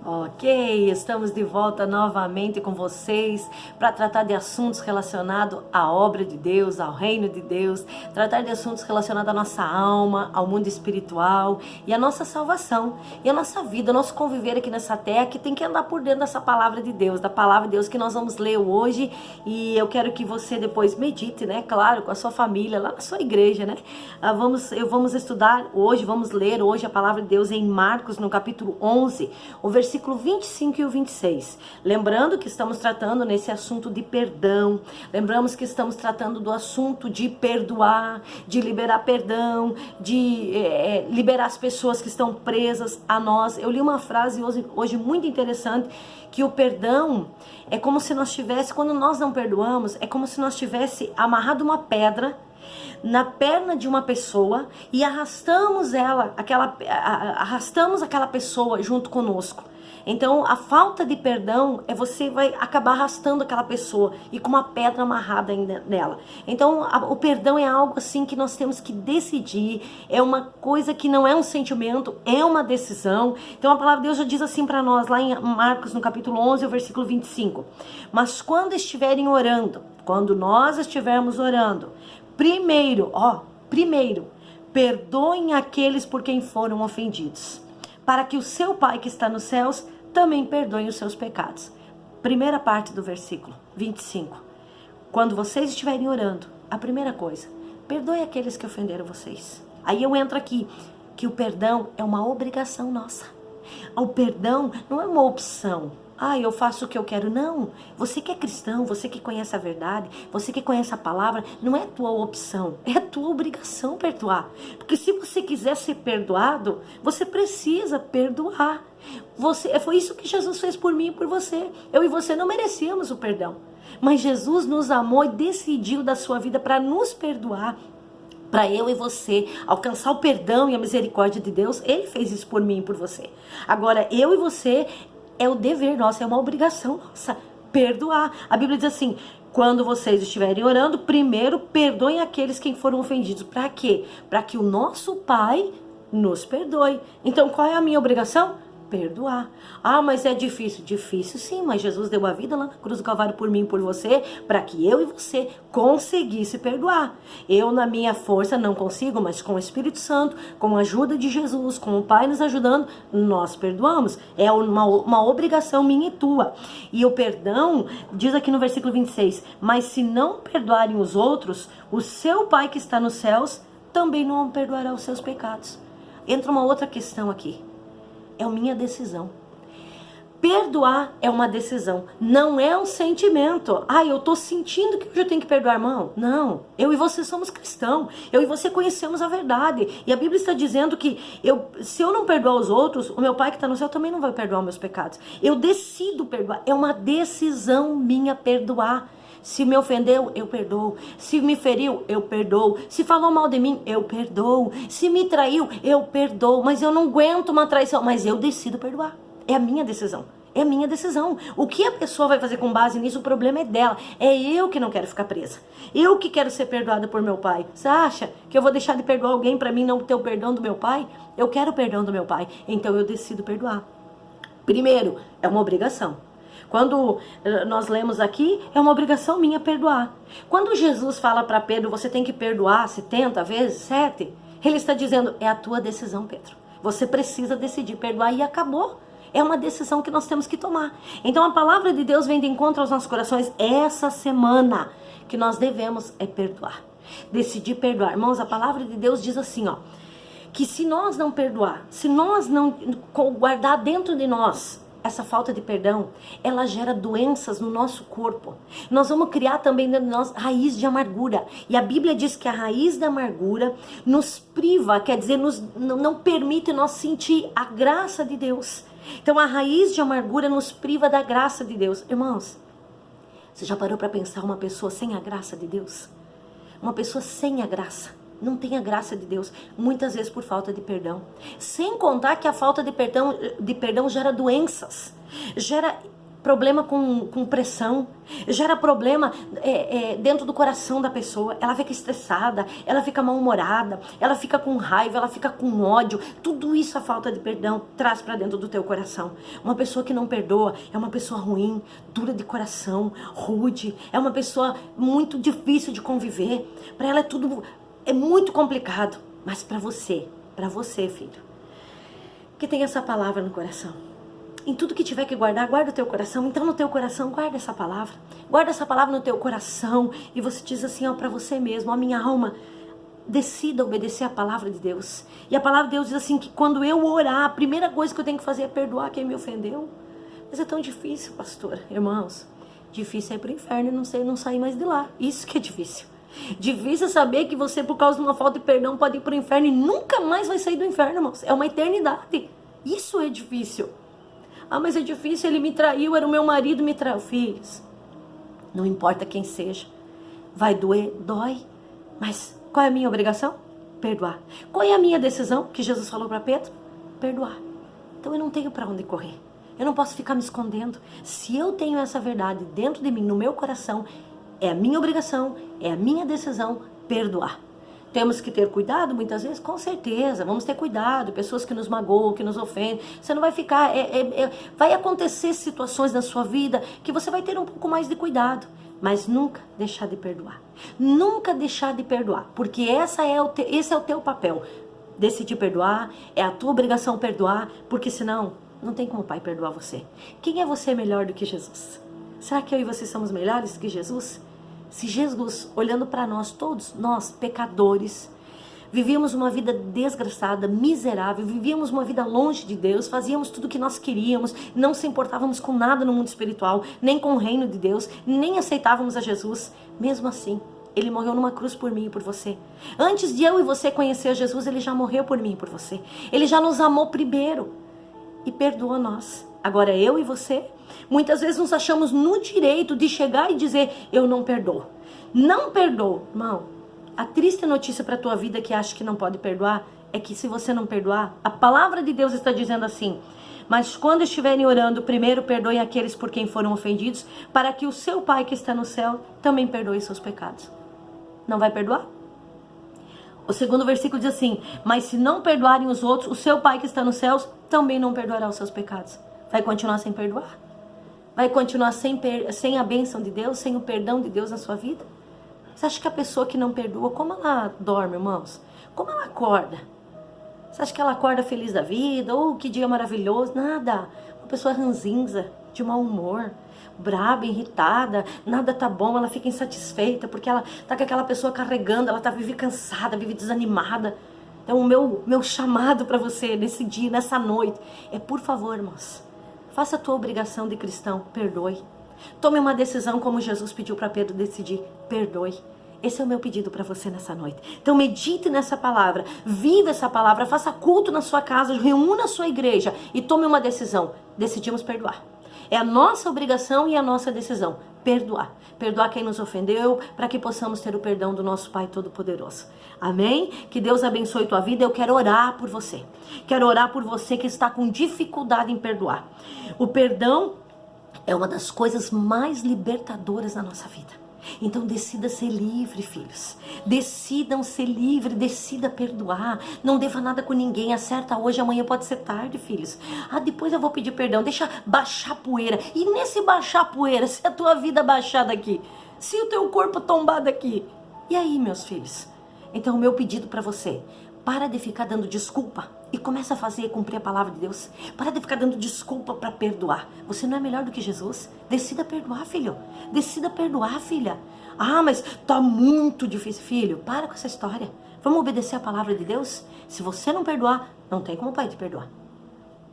Ok, estamos de volta novamente com vocês para tratar de assuntos relacionados à obra de Deus, ao reino de Deus, tratar de assuntos relacionados à nossa alma, ao mundo espiritual e à nossa salvação e à nossa vida, o nosso conviver aqui nessa terra que tem que andar por dentro dessa palavra de Deus, da palavra de Deus que nós vamos ler hoje. E eu quero que você depois medite, né? Claro, com a sua família, lá na sua igreja, né? Vamos estudar hoje, vamos ler hoje a palavra de Deus em Marcos, no capítulo 11, o versículo 25 e o 26. Lembrando que estamos tratando nesse assunto de perdão. Lembramos que estamos tratando do assunto de perdoar, de liberar perdão, de liberar as pessoas que estão presas a nós. Eu li uma frase hoje muito interessante, que o perdão é como se nós tivesse, quando nós não perdoamos, é como se nós tivesse amarrado uma pedra na perna de uma pessoa e arrastamos aquela pessoa junto conosco. Então a falta de perdão é você vai acabar arrastando aquela pessoa e com uma pedra amarrada nela. Então o perdão é algo assim que nós temos que decidir, é uma coisa que não é um sentimento, é uma decisão. Então a palavra de Deus já diz assim para nós lá em Marcos no capítulo 11, o versículo 25: mas quando nós estivermos orando, primeiro, perdoem aqueles por quem foram ofendidos, para que o seu Pai que está nos céus também perdoe os seus pecados. Primeira parte do versículo 25. Quando vocês estiverem orando, a primeira coisa, perdoe aqueles que ofenderam vocês. Aí eu entro aqui, que o perdão é uma obrigação nossa. O perdão não é uma opção. Eu faço o que eu quero. Não, você que é cristão, você que conhece a verdade, você que conhece a palavra, não é tua opção, é a tua obrigação perdoar. Porque se você quiser ser perdoado, você precisa perdoar. Foi isso que Jesus fez por mim e por você. Eu e você não merecíamos o perdão, mas Jesus nos amou e decidiu da sua vida para nos perdoar, para eu e você alcançar o perdão e a misericórdia de Deus. Ele fez isso por mim e por você. Agora, eu e você, é o dever nosso, é uma obrigação nossa, perdoar. A Bíblia diz assim: quando vocês estiverem orando, primeiro perdoem aqueles que foram ofendidos. Para quê? Para que o nosso Pai nos perdoe. Então, qual é a minha obrigação? Perdoar. Mas é difícil. Difícil sim, mas Jesus deu a vida lá na cruz do Calvário por mim e por você, para que eu e você conseguisse perdoar. Eu na minha força não consigo, mas com o Espírito Santo, com a ajuda de Jesus, com o Pai nos ajudando, nós perdoamos. É uma obrigação minha e tua. E o perdão, diz aqui no versículo 26, mas se não perdoarem os outros, o seu Pai que está nos céus também não perdoará os seus pecados. Entra uma outra questão aqui. É a minha decisão. Perdoar é uma decisão, não é um sentimento. Eu tô sentindo que hoje eu tenho que perdoar, irmão. Não, eu e você somos cristãos, eu e você conhecemos a verdade. E a Bíblia está dizendo que se eu não perdoar os outros, o meu Pai que está no céu também não vai perdoar os meus pecados. Eu decido perdoar, é uma decisão minha perdoar. Se me ofendeu, eu perdoo. Se me feriu, eu perdoo. Se falou mal de mim, eu perdoo. Se me traiu, eu perdoo. Mas eu não aguento uma traição. Mas eu decido perdoar. É a minha decisão. É a minha decisão. O que a pessoa vai fazer com base nisso, o problema é dela. É eu que não quero ficar presa. Eu que quero ser perdoada por meu pai. Você acha que eu vou deixar de perdoar alguém para mim não ter o perdão do meu pai? Eu quero o perdão do meu pai. Então eu decido perdoar. Primeiro, é uma obrigação. Quando nós lemos aqui, é uma obrigação minha perdoar. Quando Jesus fala para Pedro, você tem que perdoar 70 vezes 7, ele está dizendo, é a tua decisão, Pedro. Você precisa decidir perdoar e acabou. É uma decisão que nós temos que tomar. Então a palavra de Deus vem de encontro aos nossos corações essa semana, que nós devemos perdoar. Decidir perdoar. Irmãos, a palavra de Deus diz assim, que se nós não perdoar, se nós não guardar dentro de nós essa falta de perdão, ela gera doenças no nosso corpo. Nós vamos criar também dentro de nós raiz de amargura. E a Bíblia diz que a raiz da amargura nos priva, quer dizer, não permite nós sentir a graça de Deus. Então a raiz de amargura nos priva da graça de Deus. Irmãos, você já parou para pensar uma pessoa sem a graça de Deus? Uma pessoa sem a graça. Não tem a graça de Deus, muitas vezes por falta de perdão. Sem contar que a falta de perdão gera doenças, gera problema com pressão, gera problema dentro do coração da pessoa. Ela fica estressada, ela fica mal-humorada, ela fica com raiva, ela fica com ódio. Tudo isso, a falta de perdão, traz para dentro do teu coração. Uma pessoa que não perdoa é uma pessoa ruim, dura de coração, rude, é uma pessoa muito difícil de conviver. Para ela é muito complicado. Mas para você, filho, que tem essa palavra no coração, em tudo que tiver que guardar, guarda o teu coração. Então no teu coração, guarda essa palavra. Guarda essa palavra no teu coração. E você diz assim, ó, para você mesmo, ó, minha alma, decida obedecer a palavra de Deus. E a palavra de Deus diz assim, que quando eu orar, a primeira coisa que eu tenho que fazer é perdoar quem me ofendeu. Mas é tão difícil, pastora, irmãos. Difícil é ir pro inferno e não sair mais de lá. Isso que é difícil. Difícil é saber que você, por causa de uma falta de perdão, pode ir pro inferno e nunca mais vai sair do inferno, irmãos. É uma eternidade. Isso é difícil. Ah, mas é difícil, ele me traiu, era o meu marido, me traiu. Filhos, não importa quem seja, vai doer, dói. Mas qual é a minha obrigação? Perdoar. Qual é a minha decisão, que Jesus falou para Pedro? Perdoar. Então eu não tenho para onde correr. Eu não posso ficar me escondendo. Se eu tenho essa verdade dentro de mim, no meu coração, é a minha obrigação, é a minha decisão perdoar. Temos que ter cuidado muitas vezes? Com certeza, vamos ter cuidado. Pessoas que nos magoam, que nos ofendem. Você não vai ficar... vai acontecer situações na sua vida que você vai ter um pouco mais de cuidado. Mas nunca deixar de perdoar. Nunca deixar de perdoar. Porque esse é o teu papel. Decidir perdoar, é a tua obrigação perdoar. Porque senão, não tem como o Pai perdoar você. Quem é você melhor do que Jesus? Será que eu e você somos melhores do que Jesus? Se Jesus, olhando para nós, todos nós, pecadores, vivíamos uma vida desgraçada, miserável, vivíamos uma vida longe de Deus, fazíamos tudo o que nós queríamos, não se importávamos com nada no mundo espiritual, nem com o reino de Deus, nem aceitávamos a Jesus. Mesmo assim, Ele morreu numa cruz por mim e por você. Antes de eu e você conhecer Jesus, Ele já morreu por mim e por você. Ele já nos amou primeiro e perdoou nós. Agora eu e você, muitas vezes nos achamos no direito de chegar e dizer, eu não perdoo. Não perdoo. Irmão, a triste notícia para a tua vida que acha que não pode perdoar, é que se você não perdoar, a palavra de Deus está dizendo assim, mas quando estiverem orando, primeiro perdoem aqueles por quem foram ofendidos, para que o seu Pai que está no céu também perdoe seus pecados. Não vai perdoar? O segundo versículo diz assim, mas se não perdoarem os outros, o seu Pai que está nos céus também não perdoará os seus pecados. Vai continuar sem perdoar? Vai continuar sem a bênção de Deus, sem o perdão de Deus na sua vida? Você acha que a pessoa que não perdoa, como ela dorme, irmãos? Como ela acorda? Você acha que ela acorda feliz da vida? Oh, que dia maravilhoso? Nada. Uma pessoa ranzinza, de mau humor, braba, irritada, nada tá bom, ela fica insatisfeita, porque ela tá com aquela pessoa carregando, ela vive cansada, vive desanimada. Então o meu chamado para você nesse dia, nessa noite, é por favor, irmãos, faça a tua obrigação de cristão, perdoe. Tome uma decisão como Jesus pediu para Pedro decidir, perdoe. Esse é o meu pedido para você nessa noite. Então medite nessa palavra, viva essa palavra, faça culto na sua casa, reúna a sua igreja e tome uma decisão. Decidimos perdoar. É a nossa obrigação e a nossa decisão, perdoar. Perdoar quem nos ofendeu, para que possamos ter o perdão do nosso Pai Todo-Poderoso. Amém? Que Deus abençoe tua vida. Eu quero orar por você. Quero orar por você que está com dificuldade em perdoar. O perdão é uma das coisas mais libertadoras da nossa vida. Então decida ser livre, filhos. Decidam ser livre, decida perdoar. Não deva nada com ninguém. Acerta hoje, amanhã pode ser tarde, filhos. Depois eu vou pedir perdão. Deixa baixar a poeira. E nesse baixar a poeira, se a tua vida baixar daqui, se o teu corpo tombar daqui, e aí, meus filhos? Então o meu pedido para você, para de ficar dando desculpa e começa a fazer e cumprir a palavra de Deus. Para de ficar dando desculpa para perdoar. Você não é melhor do que Jesus? Decida perdoar, filho. Decida perdoar, filha. Mas tá muito difícil. Filho, para com essa história. Vamos obedecer a palavra de Deus? Se você não perdoar, não tem como o Pai te perdoar.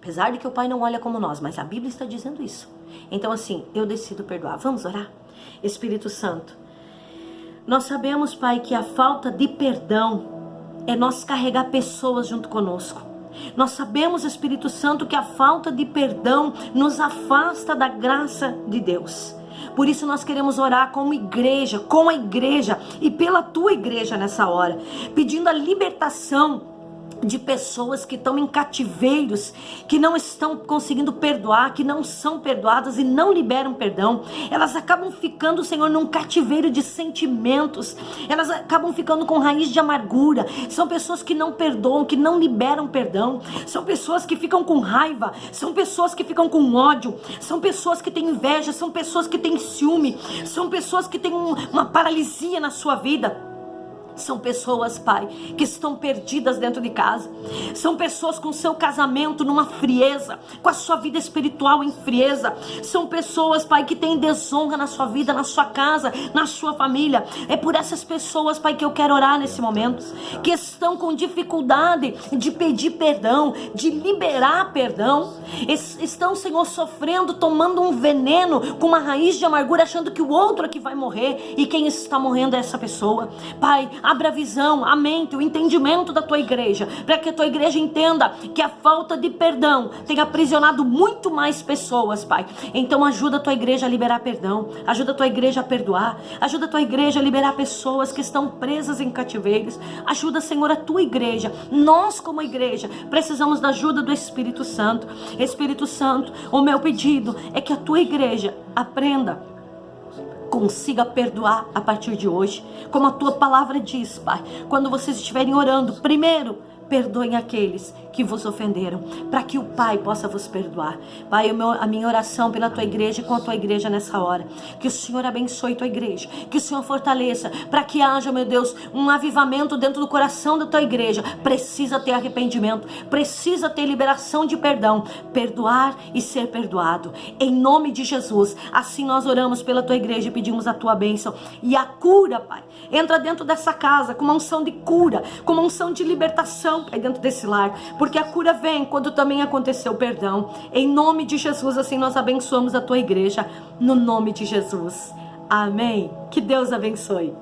Apesar de que o Pai não olha como nós, mas a Bíblia está dizendo isso. Então assim, eu decido perdoar. Vamos orar? Espírito Santo, nós sabemos, Pai, que a falta de perdão é nós carregar pessoas junto conosco. Nós sabemos, Espírito Santo, que a falta de perdão nos afasta da graça de Deus. Por isso nós queremos orar como igreja, com a igreja e pela tua igreja nessa hora, pedindo a libertação de pessoas que estão em cativeiros, que não estão conseguindo perdoar, que não são perdoadas e não liberam perdão. Elas acabam ficando, Senhor, num cativeiro de sentimentos. Elas acabam ficando com raiz de amargura. São pessoas que não perdoam, que não liberam perdão. São pessoas que ficam com raiva. São pessoas que ficam com ódio. São pessoas que têm inveja. São pessoas que têm ciúme. São pessoas que têm uma paralisia na sua vida. São pessoas, Pai, que estão perdidas dentro de casa. São pessoas com seu casamento numa frieza, com a sua vida espiritual em frieza. São pessoas, Pai, que têm desonra na sua vida, na sua casa, na sua família. É por essas pessoas, Pai, que eu quero orar nesse momento, que estão com dificuldade de pedir perdão, de liberar perdão. Estão, Senhor, sofrendo, tomando um veneno com uma raiz de amargura, achando que o outro é que vai morrer e quem está morrendo é essa pessoa. Pai, abra a visão, a mente, o entendimento da tua igreja, para que a tua igreja entenda que a falta de perdão tem aprisionado muito mais pessoas, Pai. Então ajuda a tua igreja a liberar perdão, ajuda a tua igreja a perdoar, ajuda a tua igreja a liberar pessoas que estão presas em cativeiros. Ajuda, Senhor, a tua igreja. Nós, como igreja, precisamos da ajuda do Espírito Santo. Espírito Santo, o meu pedido é que a tua igreja aprenda, consiga perdoar a partir de hoje, como a tua palavra diz, Pai. Quando vocês estiverem orando, primeiro, perdoem aqueles que vos ofenderam, para que o Pai possa vos perdoar. Pai, a minha oração pela tua igreja e com a tua igreja nessa hora, que o Senhor abençoe tua igreja, que o Senhor fortaleça, para que haja, meu Deus, um avivamento dentro do coração da tua igreja. Precisa ter arrependimento, precisa ter liberação de perdão, perdoar e ser perdoado, em nome de Jesus. Assim nós oramos pela tua igreja e pedimos a tua bênção e a cura, Pai. Entra dentro dessa casa com uma unção de cura, com uma unção de libertação, Pai, dentro desse lar, porque a cura vem quando também aconteceu o perdão. Em nome de Jesus, assim nós abençoamos a tua igreja, no nome de Jesus. Amém. Que Deus abençoe.